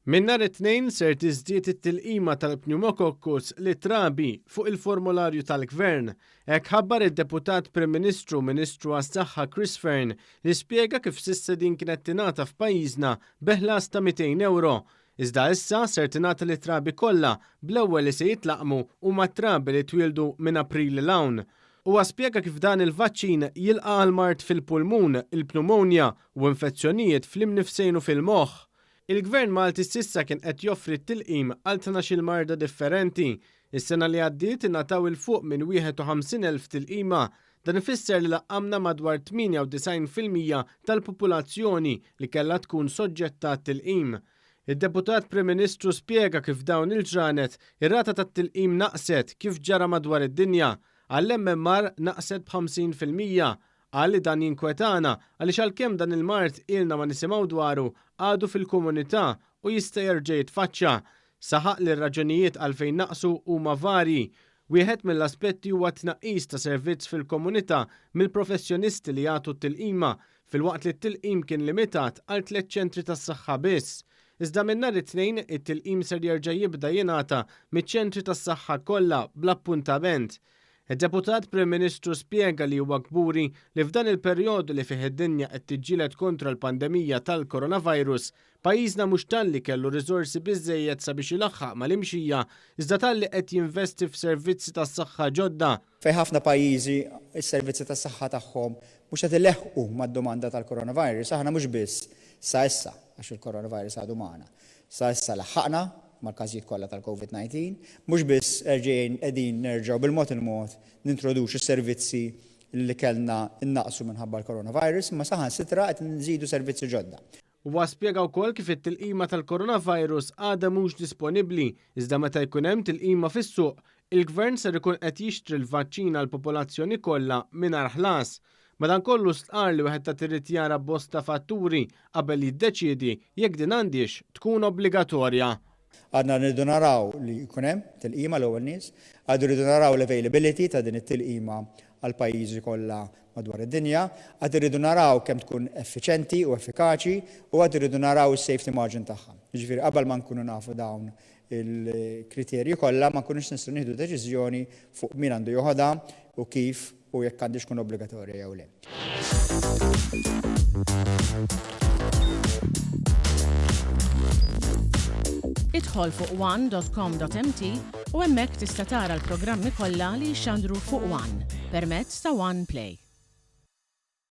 Min nhar it-tnejn ser tiżdied it-tilqima tal-pneumococcus li trabi fuq il-formularju tal-Gvern. Hekk ħabbar id-Deputat Prim Ministru Ministru għas-Saħħa Chris Fearn li spjega kif s'issa din kienet tingħata f'pajjiżna beħlas ta' €200. Iżda issa ser tingħata li trabi kollha bl-ewwel li se jitlaqmu huma trabi li twildu minn April il hawn. Huwa spjega kif dan il-vaċċin jilqa' l-mart fil-pulmun, il-pneumonja u infezzjonijiet fl-imnifsejn u fil-moħħ. Il-Gvern Malti s'issa kien qed joffri t-tilqim għal 12 marda differenti. Is-sena li għaddiet ingħataw il fuq minn 51,000 tilqima. Dan ifisser li laqqamna madwar 98% tal-popolazzjoni li kellha tkun soġġetta għat-tilqim. Id-Deputat Prim Ministru spjega kif dawn il-ġranet ir-rata tat-tilqim naqset kif ġara madwar id-dinja. Għall-MMR naqset b'50%. Għalli dan jinkwetana għaliex għalkemm dan il-mart ilna ma nisimgħu dwaru għadu fil-komunità u jista' jerġa' jitfaċċa. Saħaq li r-raġunijiet għalfejn naqsu huma varji. Wieħed mill-aspetti huwa tnaqqis ta' servizz fil-komunità mill-professjonisti li jagħtu t-tilqima filwaqt li t-tilqim kien limitat għal 3 ċentri tas-saħħa biss. Iżda minn nhar it-tnejn it-tilqim ser jerġa' jibda jingħata miċ-ċentri tas-saħħa kollha bl-appuntament. Id-Deputat Prim Ministru spjega li huwa kburi li f'dan il-perjodu li fih id-dinja qed tiġġieled kontra l-pandemija tal-coronavirus, pajjiżna mhux talli kellu riżorsi biżżejjed sabiex ilaħħaq mal-imxija iżda talli qed jinvesti f'servizzi tas-saħħa ġodda. Fejn ħafna pajjiżi s-servizzi tas-saħħa tagħhom mhux qed ileħħqu mad-domanda tal-coronavirus, aħna mhux biss sa issa għax il-coronavirus għadu magħna. Sa issa laħħaqna mal-każijiet kollha tal-COVID-19, mhux biss qegħdin nerġgħu bil-mod il-mod nintroduċu s-servizzi li kellna innaqsu minħabba l-coronavirus, imma saħansitra qed nżidu servizzi ġodda. Huwa spjega wkoll kif it-tilqima tal-coronavirus għadha mhux disponibbli, iżda meta jkun hemm tilqima fis-suq, il-Gvern ser ikun qed jixtri l-vaċċin għall-popolazzjoni kollha mingħajr ħlas. Madankollu stqar li wieħed ta' trid jara bosta fatturi qabel jiddeċiedi jekk din għandix tkun obbligatorja. Għadna rridu naraw li jkun hemm tilqima l-ewwel nies, għadu rridu naraw l-availability ta' din it-tilqima għal pajjiżi kollha madwar id-dinja, għad irridu naraw kemm tkun effiċenti u effikaċi u għad irridu naraw is-safety margin tagħha. Jiġifieri qabel ma nkunu nafu dawn il-kriterji kollha ma nkunux nistgħu nieħdu deċiżjoni fuq min għandu joħodha u kif u jekk għandix tkun obbligatorja jew le. Idħol fuq one.com.mt u hemmhekk tista' tara l-programmi kollha li jxandru fuq One permezz ta' One Play.